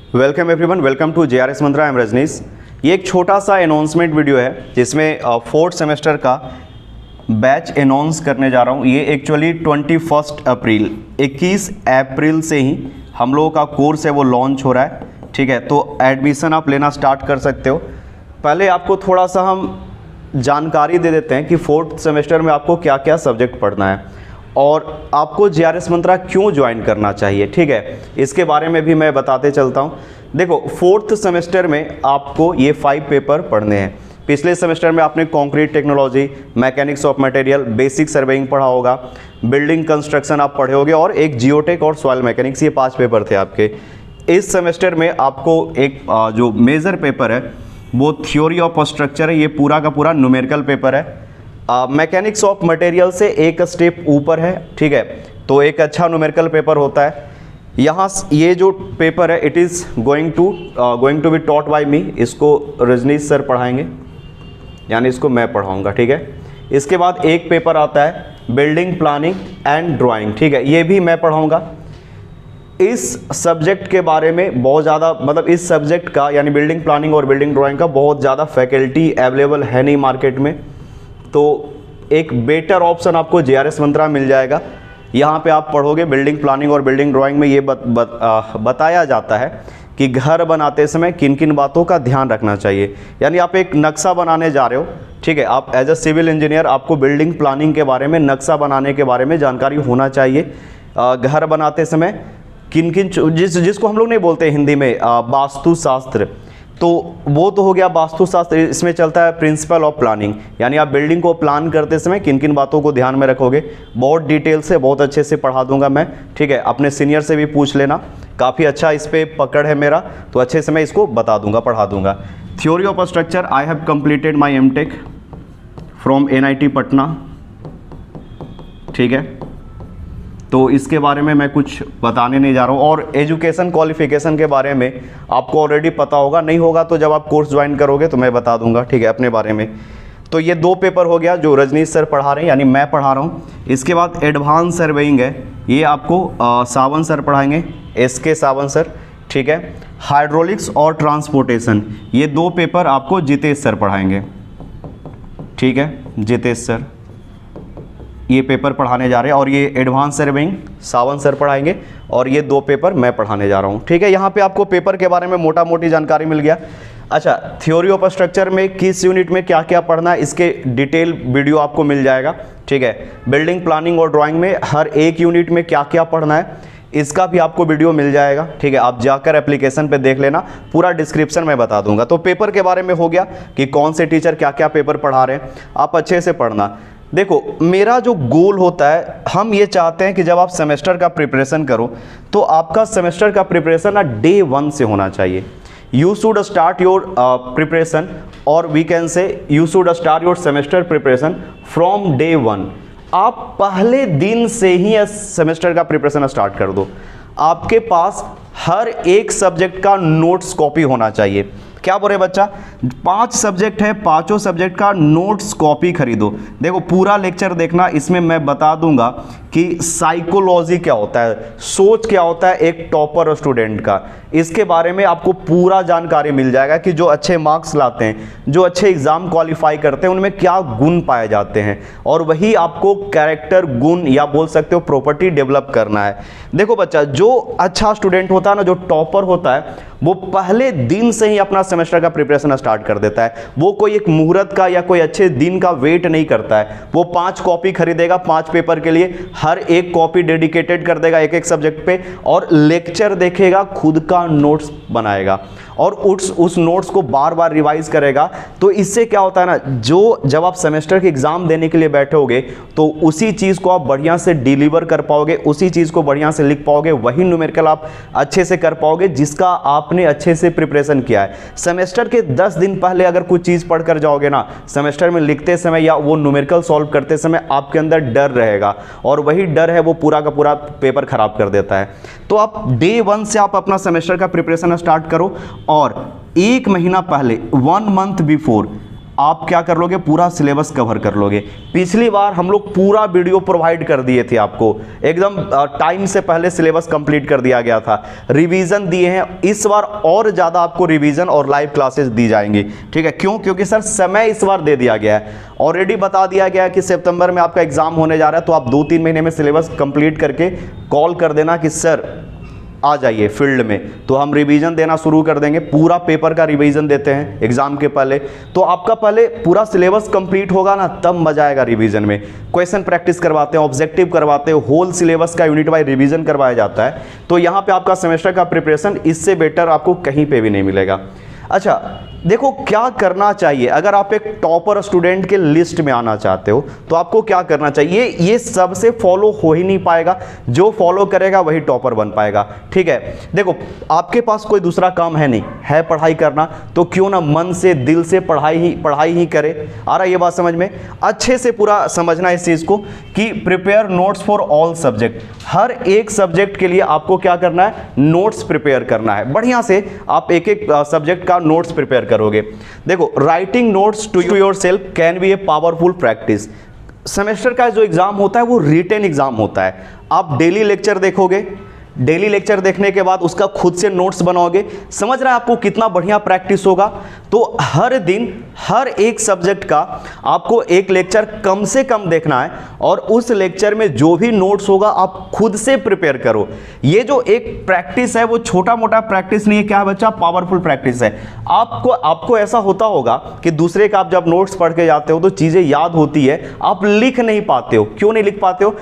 Welcome everyone, welcome to JRS Mantra. I am Rajneesh. ये एक छोटा सा अनाउंसमेंट वीडियो है जिसमें फोर्थ सेमेस्टर का बैच अनाउंस करने जा रहा हूँ। ये एक्चुअली 21 अप्रैल से ही हम लोगों का कोर्स है वो लॉन्च हो रहा है। ठीक है, तो एडमिशन आप लेना स्टार्ट कर सकते हो। पहले आपको थोड़ा सा हम जानकारी दे देते हैं कि फोर्थ सेमेस्टर में आपको क्या क्या सब्जेक्ट पढ़ना है और आपको JRS मंत्रा क्यों ज्वाइन करना चाहिए। ठीक है, इसके बारे में भी मैं बताते चलता हूँ। देखो, फोर्थ सेमेस्टर में आपको ये 5 पेपर पढ़ने हैं। पिछले सेमेस्टर में आपने concrete technology, mechanics of material, basic surveying पढ़ा होगा, बिल्डिंग कंस्ट्रक्शन आप पढ़े होगे और एक जियोटेक और सॉइल मैकेनिक्स, ये 5 पेपर थे आपके। इस सेमेस्टर में आपको एक जो मेजर पेपर है वो थ्योरी ऑफ स्ट्रक्चर है। ये पूरा का पूरा न्यूमेरिकल पेपर है। मैकेनिक्स ऑफ मटेरियल से एक स्टेप ऊपर है। ठीक है, तो एक अच्छा न्यूमेरिकल पेपर होता है। यहाँ ये जो पेपर है it is going to be taught by me. इसको रजनीश सर पढ़ाएंगे, यानी इसको मैं पढ़ाऊँगा। ठीक है, इसके बाद एक पेपर आता है बिल्डिंग प्लानिंग एंड ड्राइंग। ठीक है, ये भी मैं पढ़ाऊँगा। इस सब्जेक्ट के बारे में बहुत ज़्यादा, मतलब इस सब्जेक्ट का यानी बिल्डिंग प्लानिंग और बिल्डिंग ड्राइंग का बहुत ज़्यादा फैकल्टी अवेलेबल है नहीं मार्केट में, तो एक बेटर ऑप्शन आपको JRS मंत्रा मिल जाएगा। यहाँ पे आप पढ़ोगे बिल्डिंग प्लानिंग और बिल्डिंग ड्राइंग में ये बताया जाता है कि घर बनाते समय किन किन बातों का ध्यान रखना चाहिए। यानी आप एक नक्शा बनाने जा रहे हो। ठीक है, आप एज अ सिविल इंजीनियर आपको बिल्डिंग प्लानिंग के बारे में, नक्शा बनाने के बारे में जानकारी होना चाहिए। घर बनाते समय किन किन जिसको हम लोग नहीं बोलते हिंदी में वास्तुशास्त्र, तो वो तो हो गया वास्तुशास्त्र। इसमें चलता है प्रिंसिपल ऑफ प्लानिंग, यानी आप बिल्डिंग को प्लान करते समय किन किन बातों को ध्यान में रखोगे। बहुत डिटेल से, बहुत अच्छे से पढ़ा दूंगा मैं। ठीक है, अपने सीनियर से भी पूछ लेना, काफ़ी अच्छा इस पर पकड़ है मेरा, तो अच्छे से मैं इसको बता दूंगा, पढ़ा दूंगा। Theory of structure, I have completed my MTech from NIT Patna. ठीक है, तो इसके बारे में मैं कुछ बताने नहीं जा रहा हूँ। और एजुकेशन क्वालिफिकेशन के बारे में आपको ऑलरेडी पता होगा, नहीं होगा तो जब आप कोर्स ज्वाइन करोगे तो मैं बता दूंगा। ठीक है, अपने बारे में। तो ये 2 पेपर हो गया जो रजनीश सर पढ़ा रहे हैं, यानी मैं पढ़ा रहा हूँ। इसके बाद एडवांस सर्वेइंग है, ये आपको सावन सर पढ़ाएंगे, SK सावन सर। ठीक है, हाइड्रोलिक्स और ट्रांसपोर्टेशन, ये 2 पेपर आपको जितेश सर पढ़ाएंगे। ठीक है, जितेश सर ये पेपर पढ़ाने जा रहे हैं और ये एडवांस सर्वेइंग सावन सर पढ़ाएंगे और ये 2 पेपर मैं पढ़ाने जा रहा हूँ। ठीक है, यहाँ पे आपको पेपर के बारे में मोटा मोटी जानकारी मिल गया। अच्छा, थ्योरी ऑफ स्ट्रक्चर में किस यूनिट में क्या क्या पढ़ना है, इसके डिटेल वीडियो आपको मिल जाएगा। ठीक है, बिल्डिंग प्लानिंग और ड्राइंग में हर एक यूनिट में क्या क्या पढ़ना है, इसका भी आपको वीडियो मिल जाएगा। ठीक है, आप जाकर एप्लीकेशन पे देख लेना, पूरा डिस्क्रिप्शन में बता दूंगा। तो पेपर के बारे में हो गया कि कौन से टीचर क्या क्या पेपर पढ़ा रहे हैं, आप अच्छे से पढ़ना। देखो, मेरा जो गोल होता है, हम ये चाहते हैं कि जब आप सेमेस्टर का प्रिपरेशन करो तो आपका सेमेस्टर का प्रिपरेशन ना Day 1 से होना चाहिए। You should start your preparation, और we can say you should start your semester preparation from Day 1। आप पहले दिन से ही सेमेस्टर का प्रिपरेशन स्टार्ट कर दो। आपके पास हर एक सब्जेक्ट का नोट्स कॉपी होना चाहिए। क्या बोले बच्चा, 5 सब्जेक्ट है, 5 सब्जेक्ट का नोट्स कॉपी खरीदो। देखो, पूरा लेक्चर देखना, इसमें मैं बता दूंगा कि साइकोलॉजी क्या होता है, सोच क्या होता है एक टॉपर स्टूडेंट का। इसके बारे में आपको पूरा जानकारी मिल जाएगा कि जो अच्छे मार्क्स लाते हैं, जो अच्छे एग्जाम क्वालिफाई करते हैं, उनमें क्या गुण पाए जाते हैं, और वही आपको कैरेक्टर गुण या बोल सकते हो प्रॉपर्टी डेवलप करना है। देखो बच्चा, जो अच्छा स्टूडेंट होता है ना, जो टॉपर होता है, वो पहले दिन से ही अपना सेमेस्टर का प्रिपरेशन स्टार्ट कर देता है। वो कोई एक मुहूर्त का या कोई अच्छे दिन का वेट नहीं करता है। वो 5 कॉपी खरीदेगा 5 पेपर के लिए, हर एक कॉपी डेडिकेटेड कर देगा एक एक सब्जेक्ट पे, और लेक्चर देखेगा, खुद का नोट्स बनाएगा और उस नोट्स को बार बार रिवाइज करेगा। तो इससे क्या होता है ना, जो जब आप सेमेस्टर के एग्जाम देने के लिए बैठोगे तो उसी चीज़ को आप बढ़िया से डिलीवर कर पाओगे, उसी चीज़ को बढ़िया से लिख पाओगे, वही न्यूमेरिकल आप अच्छे से कर पाओगे जिसका आपने अच्छे से प्रिपरेशन किया है। सेमेस्टर के 10 दिन पहले अगर कुछ चीज़ पढ़ कर जाओगे ना, सेमेस्टर में लिखते समय या वो न्यूमेरिकल सॉल्व करते समय आपके अंदर डर रहेगा, और वही डर है वो पूरा का पूरा पेपर खराब कर देता है। तो आप Day 1 से आप अपना सेमेस्टर का प्रिपरेशन स्टार्ट करो, और 1 महीना पहले 1 मंथ बिफोर आप क्या कर लोगे, पूरा सिलेबस कवर कर लोगे। पिछली बार हम लोग पूरा वीडियो प्रोवाइड कर दिए थे आपको, एकदम टाइम से पहले सिलेबस कंप्लीट कर दिया गया था, रिवीजन दिए हैं। इस बार और ज़्यादा आपको रिवीजन और लाइव क्लासेस दी जाएंगी, ठीक है। क्यों? क्योंकि सर समय इस बार दे दिया गया है, ऑलरेडी बता दिया गया है कि सितंबर में आपका एग्जाम होने जा रहा है, तो आप 2-3 महीने में सिलेबस कंप्लीट करके कॉल कर देना कि सर आ जाइए फील्ड में, तो हम रिवीजन देना शुरू कर देंगे। पूरा पेपर का रिवीजन देते हैं एग्जाम के पहले, तो आपका पहले पूरा सिलेबस कंप्लीट होगा ना, तब मजा आएगा रिवीजन में। क्वेश्चन प्रैक्टिस करवाते हैं, ऑब्जेक्टिव करवाते हैं, होल सिलेबस का यूनिट वाइज रिवीजन करवाया जाता है। तो यहाँ पे आपका सेमेस्टर का प्रिपरेशन इससे बेटर आपको कहीं पे भी नहीं मिलेगा। अच्छा देखो क्या करना चाहिए, अगर आप एक टॉपर स्टूडेंट के लिस्ट में आना चाहते हो तो आपको क्या करना चाहिए। ये सबसे फॉलो हो ही नहीं पाएगा, जो फॉलो करेगा वही टॉपर बन पाएगा, ठीक है। देखो आपके पास कोई दूसरा काम है नहीं, है पढ़ाई करना, तो क्यों ना मन से दिल से पढ़ाई ही करे। आ रहा है ये बात समझ में? अच्छे से पूरा समझना इस चीज़ को कि prepare notes for all subject, हर एक सब्जेक्ट के लिए आपको क्या करना है, नोट्स प्रिपेयर करना है। बढ़िया से आप एक एक सब्जेक्ट का नोट्स प्रिपेयर करोगे। देखो writing notes to yourself can be a powerful practice. Semester का जो एग्जाम होता है वो रिटन एग्जाम होता है। आप डेली लेक्चर देखोगे, डेली लेक्चर देखने के बाद उसका खुद से नोट्स बनाओगे, समझ रहे हैं आपको कितना बढ़िया प्रैक्टिस होगा। तो हर दिन हर एक सब्जेक्ट का आपको एक लेक्चर कम से कम देखना है, और उस लेक्चर में जो भी नोट्स होगा आप खुद से प्रिपेयर करो। ये जो एक प्रैक्टिस है वो छोटा मोटा प्रैक्टिस नहीं है, क्या है बच्चा, पावरफुल प्रैक्टिस है। आपको ऐसा होता होगा कि दूसरे का आप जब नोट्स पढ़ के जाते हो तो चीज़ें याद होती है, आप लिख नहीं पाते हो। क्यों नहीं लिख पाते हो?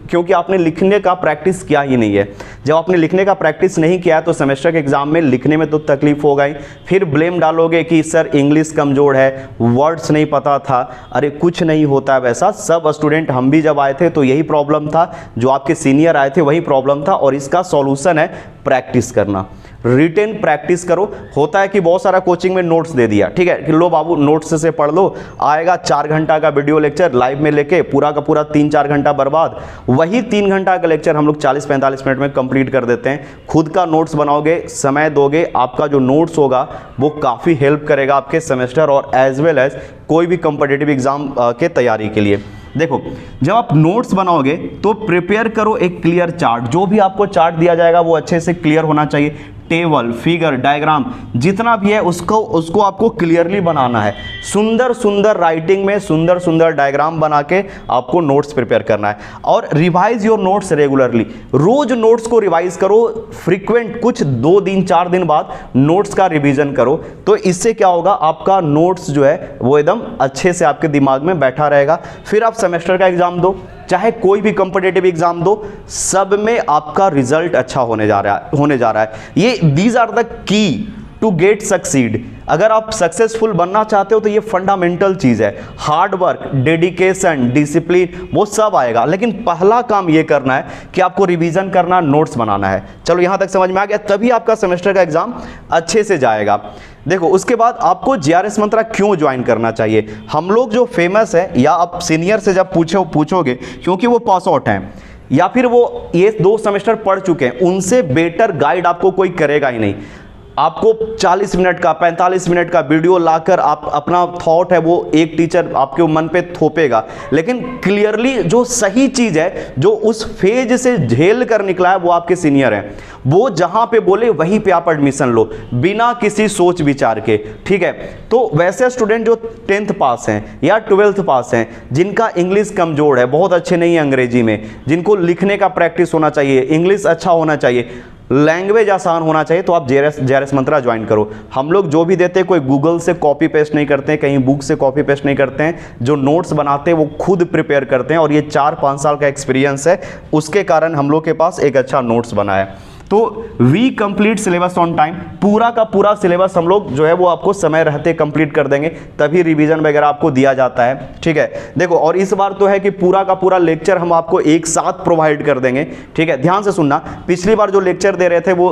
क्योंकि आपने लिखने का प्रैक्टिस किया ही नहीं है। जब आपने लिखने का प्रैक्टिस नहीं किया तो सेमेस्टर के एग्जाम में लिखने में तो तकलीफ होगा ही, फिर ब्लेम डालोगे कि सर इंग्लिश कमजोर है, वर्ड्स नहीं पता था। अरे कुछ नहीं होता है वैसा, सब स्टूडेंट, हम भी जब आए थे तो यही प्रॉब्लम था, जो आपके सीनियर आए थे वही प्रॉब्लम था, और इसका सॉल्यूशन है प्रैक्टिस करना। रिटेन प्रैक्टिस करो। होता है कि बहुत सारा कोचिंग में नोट्स दे दिया, ठीक है, कि लो बाबू नोट्स से पढ़ लो, आएगा 4 घंटा का वीडियो लेक्चर लाइव में लेके, पूरा का पूरा 3-4 घंटा बर्बाद। वही 3 घंटा का लेक्चर हम लोग 40-45 मिनट में कंप्लीट कर देते हैं। खुद का नोट्स बनाओगे, समय दोगे, आपका जो नोट्स होगा वो काफ़ी हेल्प करेगा आपके सेमेस्टर और एज वेल एज कोई भी कॉम्पिटिटिव एग्जाम के तैयारी के लिए। देखो जब आप नोट्स बनाओगे तो प्रिपेयर करो एक क्लियर चार्ट। जो भी आपको चार्ट दिया जाएगा वो अच्छे से क्लियर होना चाहिए। टेबल, फिगर, डायग्राम जितना भी है उसको आपको क्लियरली बनाना है। सुंदर सुंदर राइटिंग में सुंदर सुंदर डायग्राम बना के आपको नोट्स प्रिपेयर करना है। और रिवाइज योर नोट्स रेगुलरली, रोज नोट्स को रिवाइज करो, फ्रीक्वेंट, कुछ 2 दिन 4 दिन बाद नोट्स का रिवीजन करो। तो इससे क्या होगा, आपका नोट्स जो है वो एकदम अच्छे से आपके दिमाग में बैठा रहेगा। फिर आप सेमेस्टर का एग्जाम दो, चाहे कोई भी कॉम्पिटिटिव एग्जाम दो, सब में आपका रिजल्ट अच्छा होने जा रहा है। ये these are the key to get succeed. अगर आप सक्सेसफुल बनना चाहते हो तो ये फंडामेंटल चीज़ है। हार्ड वर्क, डेडिकेशन, डिसिप्लिन वो सब आएगा, लेकिन पहला काम ये करना है कि आपको रिवीजन करना, नोट्स बनाना है। चलो यहाँ तक समझ में आ गया, तभी आपका सेमेस्टर का एग्जाम अच्छे से जाएगा। देखो उसके बाद आपको जीआरएस मंत्रा क्यों ज्वाइन करना चाहिए। हम लोग जो फेमस है, या आप सीनियर से जब पूछोगे, क्योंकि वो पास आउट हैं या फिर वो ये 2 सेमेस्टर पढ़ चुके हैं, उनसे बेटर गाइड आपको कोई करेगा ही नहीं। आपको 40 मिनट का 45 मिनट का वीडियो लाकर आप अपना थॉट है वो एक टीचर आपके मन पे थोपेगा, लेकिन क्लियरली जो सही चीज़ है, जो उस फेज से झेल कर निकला है, वो आपके सीनियर हैं। वो जहां पे बोले वहीं पे आप एडमिशन लो, बिना किसी सोच विचार के, ठीक है। तो वैसे स्टूडेंट जो 10th पास हैं या 12th पास हैं, जिनका इंग्लिश कमजोर है, बहुत अच्छे नहीं है अंग्रेजी में, जिनको लिखने का प्रैक्टिस होना चाहिए, इंग्लिश अच्छा होना चाहिए, लैंग्वेज आसान होना चाहिए, तो आप जीआरएस मंत्रा ज्वाइन करो। हम लोग जो भी देते हैं कोई गूगल से कॉपी पेस्ट नहीं करते हैं, कहीं बुक से कॉपी पेस्ट नहीं करते हैं। जो नोट्स बनाते हैं वो खुद प्रिपेयर करते हैं, और ये 4-5 साल का एक्सपीरियंस है, उसके कारण हम लोग के पास एक अच्छा नोट्स बना है। तो we complete syllabus on time, पूरा का पूरा सिलेबस हम लोग जो है वो आपको समय रहते कंप्लीट कर देंगे, तभी रिवीजन वगैरह आपको दिया जाता है, ठीक है। देखो और इस बार तो है कि पूरा का पूरा लेक्चर हम आपको एक साथ प्रोवाइड कर देंगे, ठीक है। ध्यान से सुनना, पिछली बार जो लेक्चर दे रहे थे वो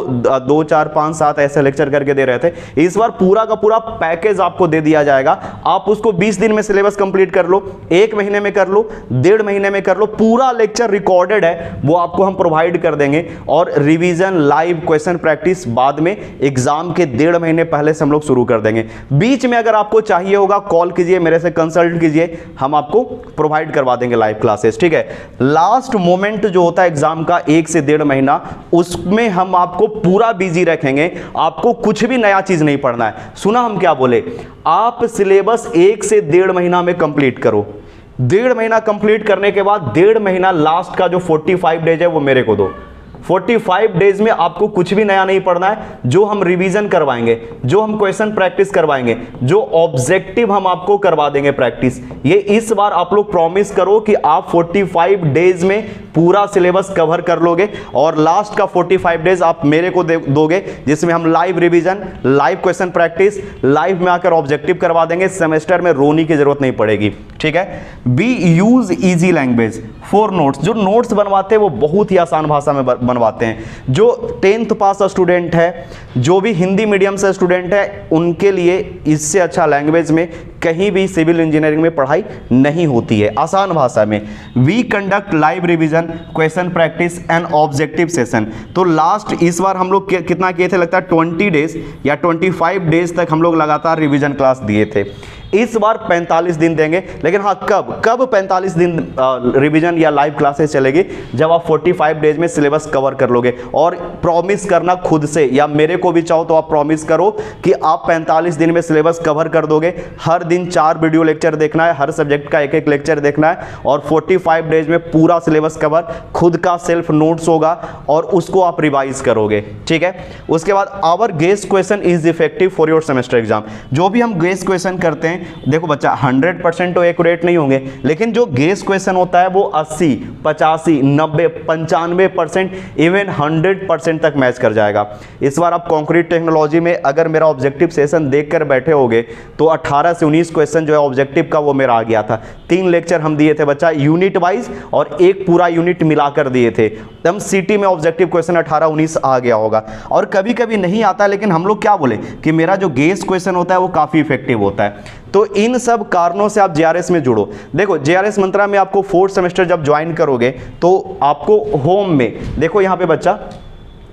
2, 4, 5, 7 ऐसे लेक्चर करके दे रहे थे। इस बार पूरा का पूरा पैकेज आपको दे दिया जाएगा। आप उसको 20 दिन में सिलेबस कंप्लीट कर लो, 1 महीने में कर लो, 1.5 महीने में कर लो, पूरा लेक्चर रिकॉर्डेड है वो आपको हम प्रोवाइड कर देंगे। और revision revision live question practice बाद में एग्जाम के 1.5 महीने पहले से हम लोग शुरू कर देंगे। बीच में अगर आपको चाहिए होगा कॉल कीजिए, मेरे से कंसल्ट कीजिए, हम आपको प्रोवाइड करवा देंगे लाइव क्लासेस, ठीक है। लास्ट मोमेंट जो होता है एग्जाम का 1 से 1.5 महीना, उसमें हम आपको पूरा बिजी रखेंगे, आपको कुछ भी नया चीज नहीं पढ़ना है। सुना हम क्या बोले, आप सिलेबस 1 से 1.5 महीना में कंप्लीट करो। 1.5 महीना कंप्लीट करने के बाद 1.5 महीना लास्ट का जो 45 डेज है वो मेरे को दो। 45 डेज में आपको कुछ भी नया नहीं पढ़ना है। जो हम रिवीजन करवाएंगे, जो हम क्वेश्चन प्रैक्टिस करवाएंगे, जो ऑब्जेक्टिव हम आपको करवा देंगे प्रैक्टिस, ये इस बार आप लोग प्रॉमिस करो कि आप 45 डेज में पूरा सिलेबस कवर कर लोगे और लास्ट का 45 डेज आप मेरे को दोगे, जिसमें हम live revision, live question practice, live में आकर ऑब्जेक्टिव करवा देंगे। सेमेस्टर में रोने की जरूरत नहीं पड़ेगी, ठीक है। B use easy language for notes. जो नोट्स बनवाते हैं वो बहुत ही आसान भाषा में बनवाते हैं। जो 10th पास स्टूडेंट है, जो भी हिंदी मीडियम से स्टूडेंट है, उनके लिए इससे अच्छा लैंग्वेज में कहीं भी सिविल इंजीनियरिंग में पढ़ाई नहीं होती है, आसान भाषा में। We conduct live revision, question practice and objective session. तो लास्ट इस बार हम लोग कितना किए थे, लगता है 20 डेज या 25 डेज तक हम लोग लगातार रिवीजन क्लास दिए थे। इस बार 45 दिन देंगे, लेकिन हाँ कब 45 दिन रिवीजन या लाइव क्लासेस चलेगी, जब आप 45 डेज में सिलेबस कवर कर लोगे। और प्रॉमिस करना खुद से, या मेरे को भी चाहो तो आप प्रॉमिस करो कि आप 45 दिन में सिलेबस कवर कर दोगे। हर दिन 4 वीडियो लेक्चर देखना है, हर सब्जेक्ट का 1-1 लेक्चर देखना है और 45 डेज में पूरा सिलेबस कवर, खुद का सेल्फ नोट्स होगा और उसको आप रिवाइज करोगे, ठीक है। उसके बाद our guess question is effective for your semester exam. जो भी हम गेस क्वेश्चन करते हैं, देखो बच्चा 100% तो एक्यूरेट नहीं होंगे, लेकिन जो गेस क्वेश्चन होता है वो 80, 85, 90, 95%, इवन 100% तक मैच कर जाएगा। इस बार आप कंक्रीट टेक्नोलॉजी में अगर मेरा ऑब्जेक्टिव सेशन देखकर बैठे होगे तो 18 से 19 क्वेश्चन जो है ऑब्जेक्टिव का वो मेरा आ गया था। 3 लेक्चर हम दिए थे बच्चा यूनिट वाइज और एक पूरा यूनिट मिलाकर दिए थे। तब सिटी में ऑब्जेक्टिव क्वेश्चन 18-19 आ गया होगा। और कभी कभी नहीं आता, लेकिन हम लोग क्या बोले कि मेरा जो गेस क्वेश्चन होता है वो काफी इफेक्टिव होता है। तो इन सब कारणों से आप जेआरएस में जुड़ो। देखो जेआरएस मंत्रा में आपको 4th सेमेस्टर जब ज्वाइन करोगे तो आपको होम में, देखो यहाँ पे बच्चा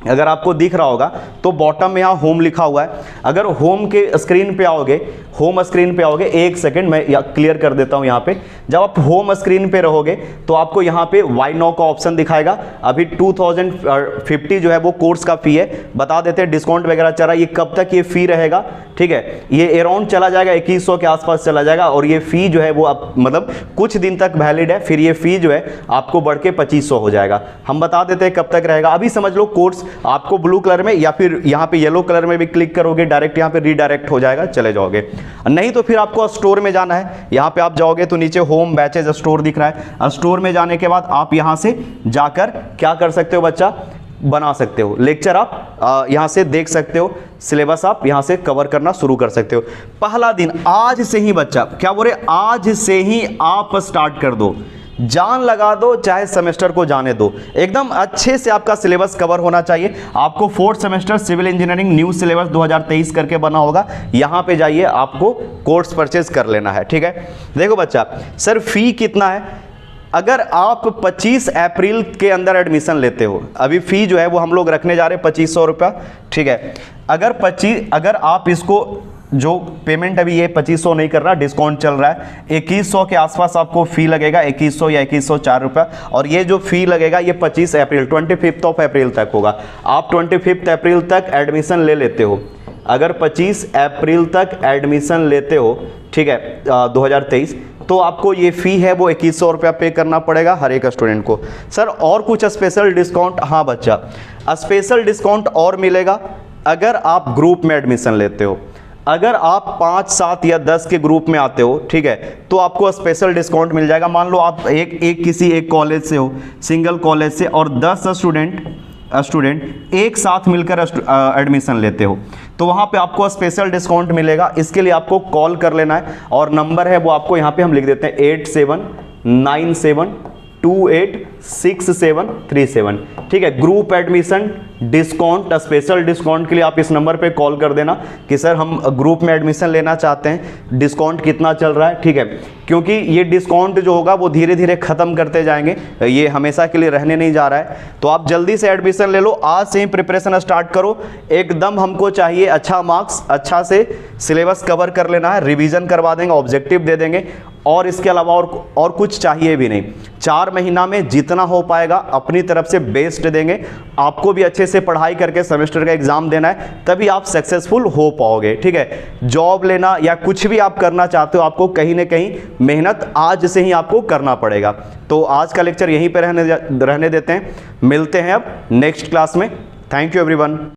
अगर आपको दिख रहा होगा तो बॉटम में यहाँ होम लिखा हुआ है। अगर होम के स्क्रीन पे आओगे, होम स्क्रीन पे आओगे, एक सेकंड मैं क्लियर कर देता हूँ। यहाँ पे जब आप होम स्क्रीन पे रहोगे तो आपको यहाँ पे वाई नाउ का ऑप्शन दिखाएगा। अभी 2050 जो है वो कोर्स का फी है, बता देते हैं डिस्काउंट वगैरह चल रहा है। ये कब तक ये फी रहेगा, ठीक है, ये अराउंड चला जाएगा 2100 के आसपास चला जाएगा और ये फी जो है वो आप मतलब कुछ दिन तक वैलिड है, फिर ये फी जो है आपको बढ़ के 2500 हो जाएगा। हम बता देते हैं कब तक रहेगा। अभी समझ लो कोर्स आपको ब्लू कलर में या फिर यहाँ पे येलो कलर में भी क्लिक करोगे, डायरेक्ट यहाँ पे रीडायरेक्ट हो जाएगा, चले जाओगे। नहीं तो फिर आपको स्टोर में जाना है। यहाँ पे आप जाओगे तो नीचे होम बैचेज स्टोर दिख रहा है। स्टोर में जाने के बाद आप यहाँ से जाकर क्या कर सकते हो बच्चा, बना सकते हो लेक्चर, आप यहाँ से देख सकते हो, सिलेबस आप यहाँ से कवर करना शुरू कर सकते हो। पहला दिन आज से ही बच्चा क्या बोले, आज से ही आप स्टार्ट कर दो, जान लगा दो, चाहे सेमेस्टर को जाने दो। एकदम अच्छे से आपका सिलेबस कवर होना चाहिए। आपको 4th semester civil engineering new syllabus 2023 करके बना होगा, यहाँ पे जाइए, आपको कोर्स परचेज कर लेना है, ठीक है। देखो बच्चा, सर फी कितना है? अगर आप 25 अप्रैल के अंदर एडमिशन लेते हो, अभी फी जो है वो हम लोग रखने जा रहे हैं 2500 रुपया, ठीक है। अगर आप इसको जो पेमेंट अभी ये 2500 नहीं कर रहा, डिस्काउंट चल रहा है, 2100 के आसपास आपको फी लगेगा, 2100 या 2104 रुपया। और ये जो फी लगेगा ये 25 अप्रैल 25 अप्रैल तक होगा। आप 25 अप्रैल तक एडमिशन ले लेते हो, अगर 25 अप्रैल तक एडमिशन लेते हो, ठीक है, 2023, तो आपको ये फी है वो 2100 रुपया पे करना पड़ेगा हर एक स्टूडेंट को। सर और कुछ स्पेशल डिस्काउंट? हाँ बच्चा, स्पेशल डिस्काउंट और मिलेगा अगर आप ग्रुप में एडमिशन लेते हो। अगर आप 5, 7 या 10 के ग्रुप में आते हो, ठीक है, तो आपको स्पेशल डिस्काउंट मिल जाएगा। मान लो आप किसी एक कॉलेज से हो, सिंगल कॉलेज से, और 10 स्टूडेंट एक साथ मिलकर एडमिशन लेते हो, तो वहाँ पे आपको स्पेशल डिस्काउंट मिलेगा। इसके लिए आपको कॉल कर लेना है और नंबर है वो आपको यहाँ पे हम लिख देते हैं 8797 286737। ठीक है, group admission discount, special discount के लिए आप इस नंबर पे कॉल कर देना कि सर हम ग्रुप में एडमिशन लेना चाहते हैं, डिस्काउंट कितना चल रहा है। ठीक है, क्योंकि ये डिस्काउंट जो होगा वो धीरे धीरे ख़त्म करते जाएंगे, ये हमेशा के लिए रहने नहीं जा रहा है। तो आप जल्दी से एडमिशन ले लो, आज से ही प्रिपरेशन स्टार्ट करो। एकदम हमको चाहिए अच्छा मार्क्स, अच्छा से सिलेबस कवर कर लेना है, रिवीजन करवा देंगे, ऑब्जेक्टिव दे देंगे, और इसके अलावा और कुछ चाहिए भी नहीं। 4 महीना में जितना हो पाएगा अपनी तरफ से बेस्ट देंगे। आपको भी अच्छे से पढ़ाई करके सेमेस्टर का एग्जाम देना है, तभी आप सक्सेसफुल हो पाओगे। ठीक है, जॉब लेना या कुछ भी आप करना चाहते हो, आपको कहीं ना कहीं मेहनत आज से ही आपको करना पड़ेगा। तो आज का लेक्चर यहीं पे रहने देते हैं, मिलते हैं अब नेक्स्ट क्लास में। Thank you everyone.